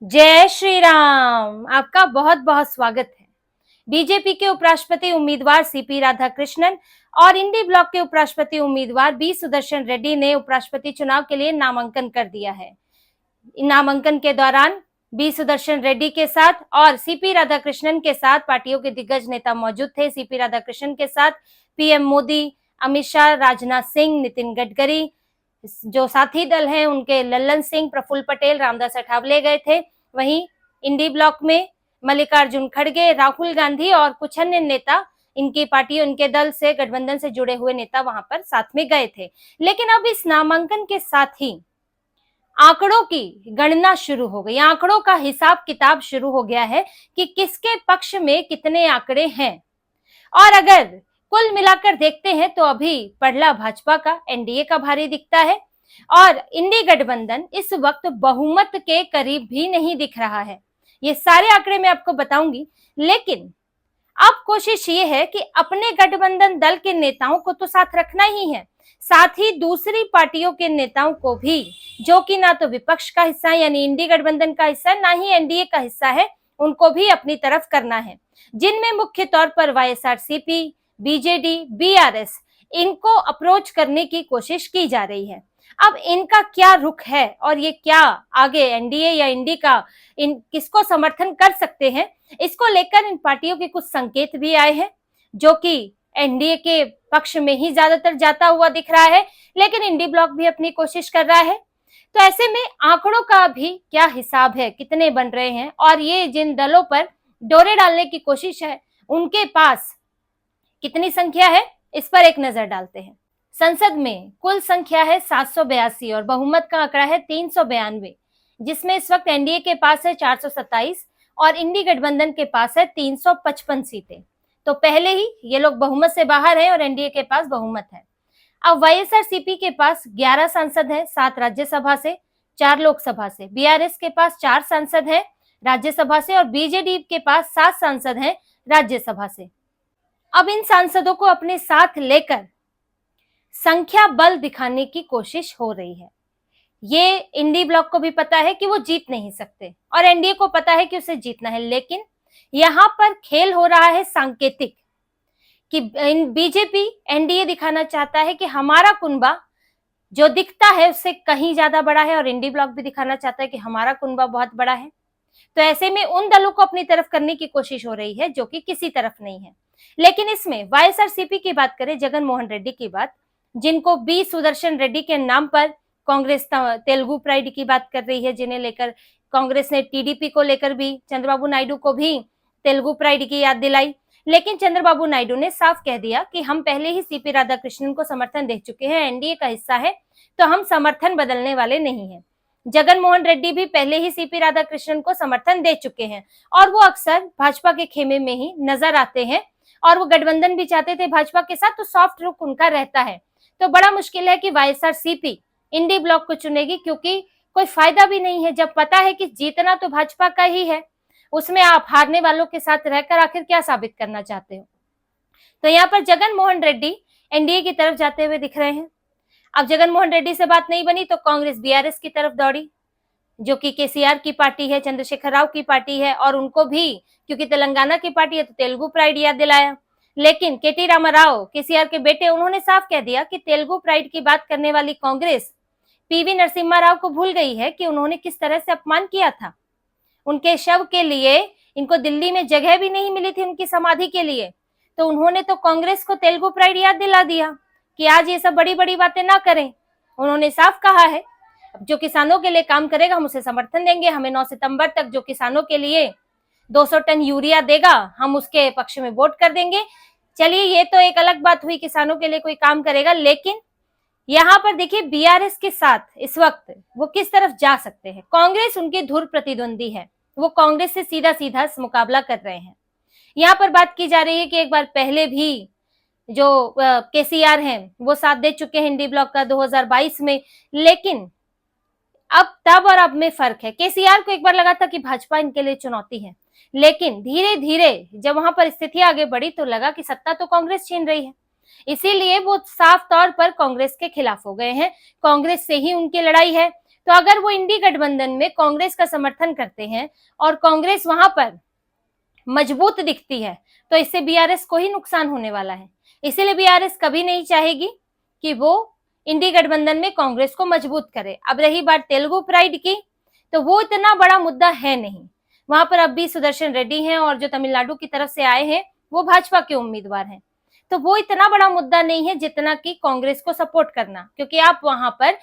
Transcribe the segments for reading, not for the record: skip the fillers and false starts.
जय श्री राम। आपका बहुत बहुत स्वागत है। बीजेपी के उपराष्ट्रपति उम्मीदवार सीपी राधाकृष्णन और इंडी ब्लॉक के उपराष्ट्रपति उम्मीदवार बी सुदर्शन रेड्डी ने उपराष्ट्रपति चुनाव के लिए नामांकन कर दिया है। नामांकन के दौरान बी सुदर्शन रेड्डी के साथ और सीपी राधाकृष्णन के साथ पार्टियों के दिग्गज नेता मौजूद थे। सीपी राधाकृष्णन के साथ पीएम मोदी, अमित शाह, राजनाथ सिंह, नितिन गडकरी, जो साथी दल हैं उनके लल्लन सिंह, प्रफुल्ल पटेल, रामदास अठावले गए थे। वहीं इंडी ब्लॉक में मल्लिकार्जुन खड़गे, राहुल गांधी और कुछ अन्य नेता, इनकी पार्टी, उनके दल से, गठबंधन से जुड़े हुए नेता वहां पर साथ में गए थे। लेकिन अब इस नामांकन के साथ ही आंकड़ों की गणना शुरू हो गई, आंकड़ों का हिसाब किताब शुरू हो गया है कि किसके पक्ष में कितने आंकड़े हैं। और अगर कुल मिलाकर देखते हैं तो अभी पड़ला भाजपा का, एनडीए का भारी दिखता है और इंडी गठबंधन इस वक्त बहुमत के करीब भी नहीं दिख रहा है। ये सारे आंकड़े मैं आपको बताऊंगी, लेकिन अब कोशिश ये है कि अपने गठबंधन दल के नेताओं को तो साथ रखना ही है, साथ ही दूसरी पार्टियों के नेताओं को भी, जो कि ना तो विपक्ष का हिस्सा है यानी इंडी गठबंधन का हिस्सा है, ना ही एनडीए का हिस्सा है, उनको भी अपनी तरफ करना है, जिनमें मुख्य तौर पर वाईएसआरसीपी, बीजेडी, बीआरएस, इनको अप्रोच करने की कोशिश की जा रही है। अब इनका क्या रुख है और ये क्या आगे एनडीए या इंडी का इन किसको समर्थन कर सकते हैं, इसको लेकर इन पार्टियों के कुछ संकेत भी आए हैं, जो कि एनडीए के पक्ष में ही ज्यादातर जाता हुआ दिख रहा है, लेकिन इंडी ब्लॉक भी अपनी कोशिश कर रहा है। तो ऐसे में आंकड़ों का भी क्या हिसाब है, कितने बन रहे हैं और ये जिन दलों पर डोरे डालने की कोशिश है उनके पास कितनी संख्या है, इस पर एक नजर डालते हैं। संसद में कुल संख्या है 782 और बहुमत का आंकड़ा है 392, जिसमें इस वक्त एनडीए के पास है 427 और इंडी गठबंधन के पास है 355 सीटें। तो पहले ही ये लोग बहुमत से बाहर है और एनडीए के पास बहुमत है। अब वाईएसआरसीपी के पास 11 सांसद हैं, 7 राज्यसभा से, 4 लोकसभा से। बीआरएस के पास 4 सांसद हैं राज्यसभा से और बीजेडी के पास 7 सांसद हैं राज्यसभा से। अब इन सांसदों को अपने साथ लेकर संख्या बल दिखाने की कोशिश हो रही है। ये इंडी ब्लॉक को भी पता है कि वो जीत नहीं सकते और एनडीए को पता है कि उसे जीतना है, लेकिन यहां पर खेल हो रहा है सांकेतिक कि बीजेपी, एनडीए दिखाना चाहता है कि हमारा कुनबा जो दिखता है उससे कहीं ज्यादा बड़ा है और इंडी ब्लॉक भी दिखाना चाहता है कि हमारा कुनबा बहुत बड़ा है। तो ऐसे में उन दलों को अपनी तरफ करने की कोशिश हो रही है जो कि किसी तरफ नहीं है। लेकिन इसमें वाईएसआरसीपी की बात करें, जगन मोहन रेड्डी की बात, जिनको बी सुदर्शन रेड्डी के नाम पर कांग्रेस तेलुगु प्राइड की बात कर रही है, जिन्हें लेकर कांग्रेस ने टीडीपी को लेकर भी चंद्रबाबू नायडू को भी तेलुगु प्राइड की याद दिलाई। लेकिन चंद्रबाबू नायडू ने साफ कह दिया कि हम पहले ही सीपी राधाकृष्णन को समर्थन दे चुके हैं, एनडीए का हिस्सा है, तो हम समर्थन बदलने वाले नहीं हैं। जगन मोहन रेड्डी भी पहले ही सीपी राधाकृष्णन को समर्थन दे चुके हैं और वो अक्सर भाजपा के खेमे में ही नजर आते हैं और वो गठबंधन भी चाहते थे भाजपा के साथ, तो सॉफ्ट रुख उनका रहता है। तो बड़ा मुश्किल है कि वाईएसआरसीपी इंडी ब्लॉक को चुनेगी, क्योंकि कोई फायदा भी नहीं है जब पता है कि जीतना तो भाजपा का ही है, उसमें आप हारने वालों के साथ रहकर आखिर क्या साबित करना चाहते हो। तो यहाँ पर जगन मोहन रेड्डी एनडीए की तरफ जाते हुए दिख रहे हैं। अब जगन मोहन रेड्डी से बात नहीं बनी तो कांग्रेस बीआरएस की तरफ दौड़ी, जो कि केसीआर की पार्टी है, चंद्रशेखर राव की पार्टी है, और उनको भी क्योंकि तेलंगाना की पार्टी है तो तेलुगु प्राइड याद दिलाया। लेकिन केटी रामाराव, केसीआर के बेटे, उन्होंने साफ कह दिया कि तेलुगु प्राइड की बात करने वाली कांग्रेस पीवी नरसिम्हा राव को भूल गई है कि उन्होंने किस तरह से अपमान किया था। उनके शव के लिए इनको दिल्ली में जगह भी नहीं मिली थी उनकी समाधि के लिए, तो उन्होंने तो कांग्रेस को तेलुगु प्राइड याद दिला दिया कि आज ये सब बड़ी बड़ी बातें ना करें। उन्होंने साफ कहा है जो किसानों के लिए काम करेगा हम उसे समर्थन देंगे, हमें 9 सितंबर तक जो किसानों के लिए 200 टन यूरिया देगा हम उसके पक्ष में वोट कर देंगे। चलिए, ये तो एक अलग बात हुई, किसानों के लिए कोई काम करेगा, लेकिन यहाँ पर देखिए बीआरएस के साथ इस वक्त वो किस तरफ जा सकते हैं। कांग्रेस उनकी धुर प्रतिद्वंदी है, वो कांग्रेस से सीधा सीधा मुकाबला कर रहे हैं। यहाँ पर बात की जा रही है कि एक बार पहले भी जो केसीआर हैं वो साथ दे चुके हैं इंडी ब्लॉक का 2022 में, लेकिन अब तब और अब में फर्क है। केसीआर को एक बार लगा था कि भाजपा इनके लिए चुनौती है, लेकिन धीरे धीरे जब वहां पर स्थिति आगे बढ़ी तो लगा कि सत्ता तो कांग्रेस छीन रही है, इसीलिए वो साफ तौर पर कांग्रेस के खिलाफ हो गए हैं। कांग्रेस से ही उनकी लड़ाई है, तो अगर वो इंडी गठबंधन में कांग्रेस का समर्थन करते हैं और कांग्रेस वहां पर मजबूत दिखती है तो इससे बीआरएस को ही नुकसान होने वाला है। इसीलिए बीआरएस कभी नहीं चाहेगी कि वो इंडी गठबंधन में कांग्रेस को मजबूत करे। अब रही बात तेलुगु प्राइड की, तो वो इतना बड़ा मुद्दा है नहीं। वहां पर अब भी सुदर्शन रेड्डी हैं और जो तमिलनाडु की तरफ से आए हैं वो भाजपा के उम्मीदवार हैं, तो वो इतना बड़ा मुद्दा नहीं है जितना कि कांग्रेस को सपोर्ट करना, क्योंकि आप वहां पर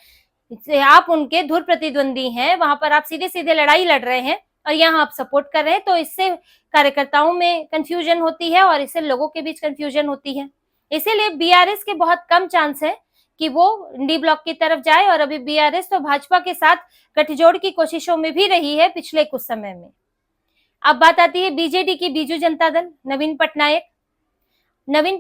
आप उनके धुर प्रतिद्वंदी हैं, वहां पर आप सीधे सीधे लड़ाई लड़ रहे हैं और यहाँ आप सपोर्ट कर रहे हैं, तो इससे कार्यकर्ताओं में कंफ्यूजन होती है और इससे लोगों के बीच कंफ्यूजन होती है। इसीलिए बीआरएस के बहुत कम चांस है कि वो डी ब्लॉक की तरफ जाए, और अभी बीआरएस तो भाजपा के साथ गठजोड़ की कोशिशों में भी रही है पिछले कुछ समय में। अब बात आती है बीजेडी की, बीजू जनता दल, नवीन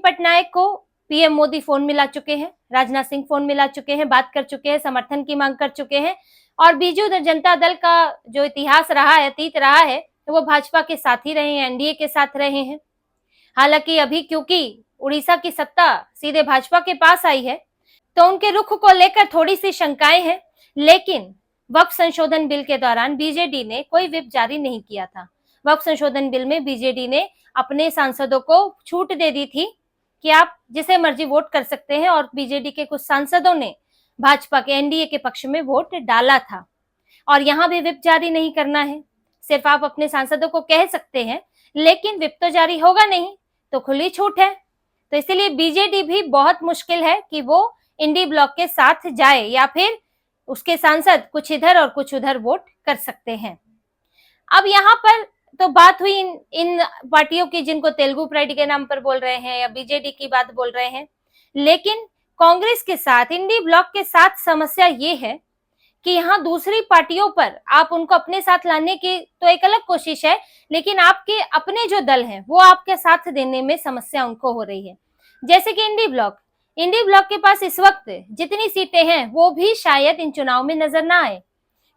पटनायक को पीएम मोदी फोन मिला चुके हैं, राजनाथ सिंह फोन मिला चुके हैं, बात कर चुके हैं, समर्थन की मांग कर चुके हैं। और बीजू जनता दल का जो इतिहास रहा है, अतीत रहा है, तो वो भाजपा के साथ ही रहे हैं, एनडीए के साथ रहे हैं। हालांकि अभी क्योंकि उड़ीसा की सत्ता सीधे भाजपा के पास आई है तो उनके रुख को लेकर थोड़ी सी शंकाएं हैं, लेकिन वक्फ संशोधन बिल के दौरान बीजेडी ने कोई व्हिप जारी नहीं किया था। वक्फ संशोधन बिल में बीजेडी ने अपने सांसदों को छूट दे दी थी कि आप जिसे मर्जी वोट कर सकते हैं, और बीजेडी के कुछ सांसदों ने भाजपा के एनडीए के पक्ष में वोट डाला था। और यहाँ भी व्हिप जारी नहीं करना है, सिर्फ आप अपने सांसदों को कह सकते हैं, लेकिन व्हिप तो जारी होगा नहीं, तो खुली छूट है। तो इसीलिए बीजेडी भी बहुत मुश्किल है कि वो इंडी ब्लॉक के साथ जाए, या फिर उसके सांसद कुछ इधर और कुछ उधर वोट कर सकते हैं। अब यहाँ पर तो बात हुई इन पार्टियों की जिनको तेलुगु प्राइड के नाम पर बोल रहे हैं या बीजेडी की बात बोल रहे हैं, लेकिन कांग्रेस के साथ, इंडी ब्लॉक के साथ समस्या ये है कि यहाँ दूसरी पार्टियों पर आप उनको अपने साथ लाने की तो एक अलग कोशिश है, लेकिन आपके अपने जो दल हैं वो आपके साथ देने में समस्या उनको हो रही है। जैसे कि इंडी ब्लॉक के पास इस वक्त जितनी सीटें हैं वो भी शायद इन चुनाव में नजर ना आए,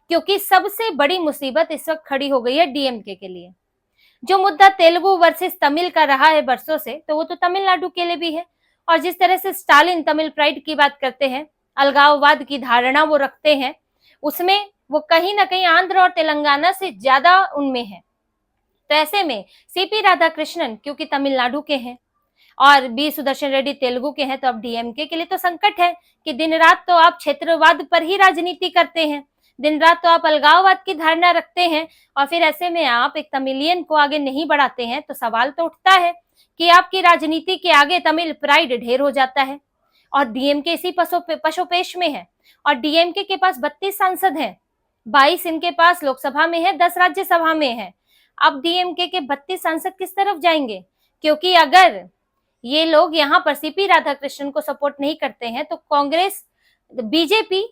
क्योंकि सबसे बड़ी मुसीबत इस वक्त खड़ी हो गई है डीएमके के लिए। जो मुद्दा तेलुगु वर्सेस तमिल का रहा है बरसों से, तो वो तो तमिलनाडु के लिए भी है। और जिस तरह से स्टालिन तमिल प्राइड की बात करते हैं, अलगाववाद की धारणा वो रखते हैं, उसमें वो कहीं ना कहीं आंध्र और तेलंगाना से ज्यादा उनमें है। तो ऐसे में सीपी राधाकृष्णन क्योंकि तमिलनाडु के हैं और बी सुदर्शन रेड्डी तेलुगु के हैं, तो अब डीएमके के लिए तो संकट है कि दिन रात तो आप क्षेत्रवाद पर ही राजनीति करते हैं, दिन रात तो आप अलगाववाद की धारणा रखते हैं, और फिर ऐसे में आप एक तमिलियन को आगे नहीं बढ़ाते हैं, तो सवाल तो उठता है कि आपकी राजनीति के आगे तमिल प्राइड ढेर हो जाता है। और डीएमके इसी पशोपेश में है, और डीएमके के पास 32 सांसद हैं, 22 इनके पास लोकसभा में है, 10 राज्यसभा में है। अब डीएमके के 32 सांसद किस तरफ जाएंगे? क्योंकि अगर ये लोग यहाँ पर सीपी राधाकृष्णन को सपोर्ट नहीं करते हैं तो कांग्रेस, बीजेपी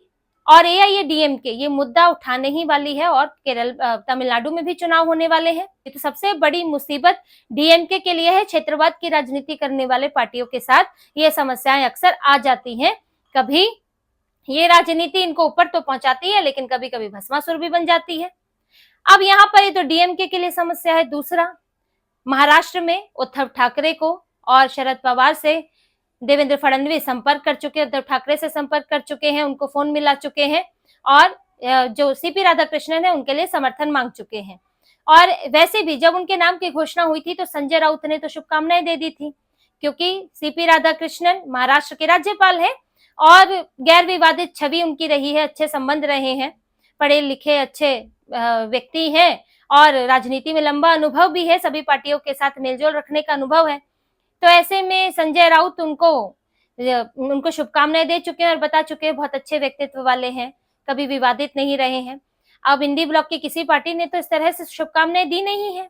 और एआईएडीएमके ये मुद्दा उठाने ही वाली है, और केरल तमिलनाडु में भी चुनाव होने वाले हैं। तो सबसे बड़ी मुसीबत डीएमके के लिए है। क्षेत्रवाद की राजनीति करने वाले पार्टियों के साथ ये समस्याएं अक्सर आ जाती हैं। कभी ये राजनीति इनको ऊपर तो पहुंचाती है, लेकिन कभी कभी भस्मासुर भी बन जाती है। अब यहाँ पर ये तो डीएमके के लिए समस्या है। दूसरा, महाराष्ट्र में उद्धव ठाकरे को और शरद पवार से देवेंद्र फडणवीस संपर्क कर चुके हैं, उद्धव ठाकरे से संपर्क कर चुके हैं, उनको फोन मिला चुके हैं, और जो सीपी राधाकृष्णन है उनके लिए समर्थन मांग चुके हैं। और वैसे भी जब उनके नाम की घोषणा हुई थी तो संजय राउत ने तो शुभकामनाएं दे दी थी, क्योंकि सीपी राधाकृष्णन महाराष्ट्र के राज्यपाल है और गैर विवादित छवि उनकी रही है, अच्छे संबंध रहे हैं, पढ़े लिखे अच्छे व्यक्ति हैं, और राजनीति में लंबा अनुभव भी है, सभी पार्टियों के साथ मेलजोल रखने का अनुभव है। तो ऐसे में संजय राउत उनको शुभकामनाएं दे चुके हैं और बता चुके हैं बहुत अच्छे व्यक्तित्व वाले हैं, कभी विवादित नहीं रहे हैं। अब इंडी ब्लॉक की किसी पार्टी ने तो इस तरह से शुभकामनाएं दी नहीं है,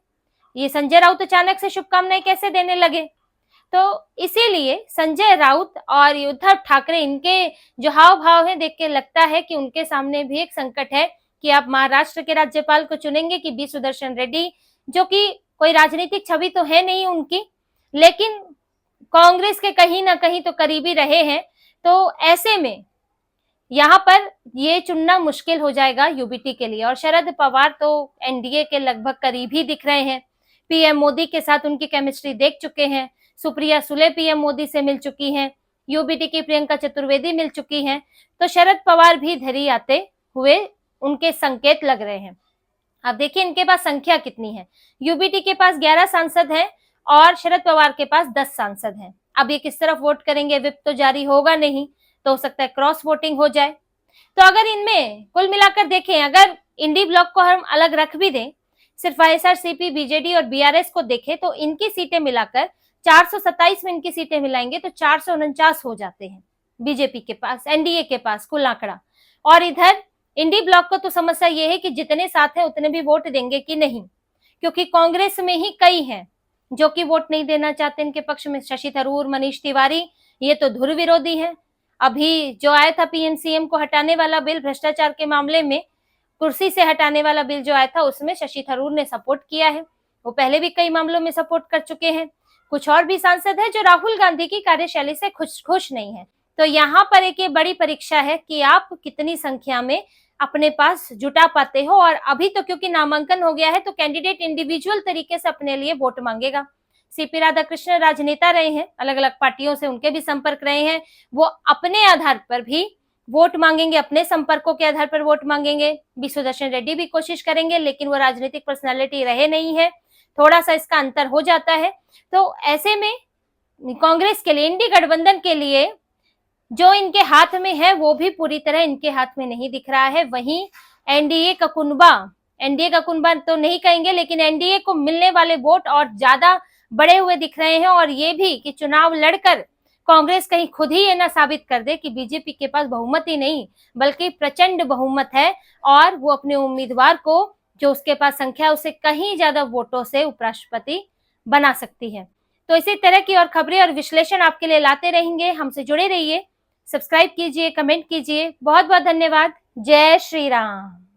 ये संजय राउत अचानक से शुभकामनाएं कैसे देने लगे? तो इसीलिए संजय राउत और उद्धव ठाकरे, इनके जो हाव भाव है देख के लगता है कि उनके सामने भी एक संकट है कि आप महाराष्ट्र के राज्यपाल को चुनेंगे कि बी सुदर्शन रेड्डी, जो कि कोई राजनीतिक छवि तो है नहीं उनकी, लेकिन कांग्रेस के कहीं ना कहीं तो करीबी रहे हैं। तो ऐसे में यहाँ पर ये चुनना मुश्किल हो जाएगा यूबीटी के लिए। और शरद पवार तो एनडीए के लगभग करीबी दिख रहे हैं, पीएम मोदी के साथ उनकी केमिस्ट्री देख चुके हैं, सुप्रिया सुले पीएम मोदी से मिल चुकी हैं, यूबीटी की प्रियंका चतुर्वेदी मिल चुकी हैं, तो शरद पवार भी धरी आते हुए उनके संकेत लग रहे हैं। अब देखिए इनके पास संख्या कितनी है। यूबीटी के पास 11 सांसद हैं और शरद पवार के पास 10 सांसद हैं। अब ये किस तरफ वोट करेंगे, व्हिप तो जारी होगा नहीं, तो हो सकता है क्रॉस वोटिंग हो जाए। तो अगर इनमें कुल मिलाकर देखें, अगर इंडी ब्लॉक को हम अलग रख भी दें, सिर्फ वाईएसआरसीपी, बीजेडी और बीआरएस को देखें तो इनकी सीटें मिलाकर 427 में इनकी सीटें मिलाएंगे तो 449 हो जाते हैं बीजेपी के पास, एनडीए के पास कुल आंकड़ा। और इधर इंडी ब्लॉक को तो समस्या ये है कि जितने साथ हैं उतने भी वोट देंगे कि नहीं, क्योंकि कांग्रेस में ही कई हैं जो कि वोट नहीं देना चाहते इनके पक्ष में। शशि थरूर, मनीष तिवारी, ये तो धुर विरोधी हैं। अभी जो आया था पीएम-सीएम को हटाने वाला बिल, भ्रष्टाचार के मामले में कुर्सी से हटाने वाला बिल जो आया था, उसमें शशि थरूर ने सपोर्ट किया है। वो पहले भी कई मामलों में सपोर्ट कर चुके हैं। कुछ और भी सांसद हैं जो राहुल गांधी की कार्यशैली से खुश नहीं है। तो यहाँ पर एक ये बड़ी परीक्षा है कि आप कितनी संख्या में अपने पास जुटा पाते हो। और अभी तो क्योंकि नामांकन हो गया है तो कैंडिडेट इंडिविजुअल तरीके से अपने लिए वोट मांगेगा। सीपी राधाकृष्णन राजनेता रहे हैं, अलग अलग पार्टियों से उनके भी संपर्क रहे हैं, वो अपने आधार पर भी वोट मांगेंगे, अपने संपर्कों के आधार पर वोट मांगेंगे। बी सुदर्शन रेड्डी भी कोशिश करेंगे, लेकिन वो राजनीतिक पर्सनालिटी रहे नहीं है, थोड़ा सा इसका अंतर हो जाता है। तो ऐसे में कांग्रेस के लिए, इंडी गठबंधन के लिए जो इनके हाथ में है वो भी पूरी तरह इनके हाथ में नहीं दिख रहा है। वहीं एनडीए का कुनबा तो नहीं कहेंगे, लेकिन एनडीए को मिलने वाले वोट और ज्यादा बड़े हुए दिख रहे हैं। और ये भी कि चुनाव लड़कर कांग्रेस कहीं खुद ही ये ना साबित कर दे कि बीजेपी के पास बहुमत ही नहीं बल्कि प्रचंड बहुमत है और वो अपने उम्मीदवार को, जो उसके पास संख्या है, उससे कहीं ज्यादा वोटों से उपराष्ट्रपति बना सकती है। तो इसी तरह की और खबरें और विश्लेषण आपके लिए लाते रहेंगे। हमसे जुड़े रहिए, सब्सक्राइब कीजिए, कमेंट कीजिए। बहुत बहुत धन्यवाद। जय श्री राम।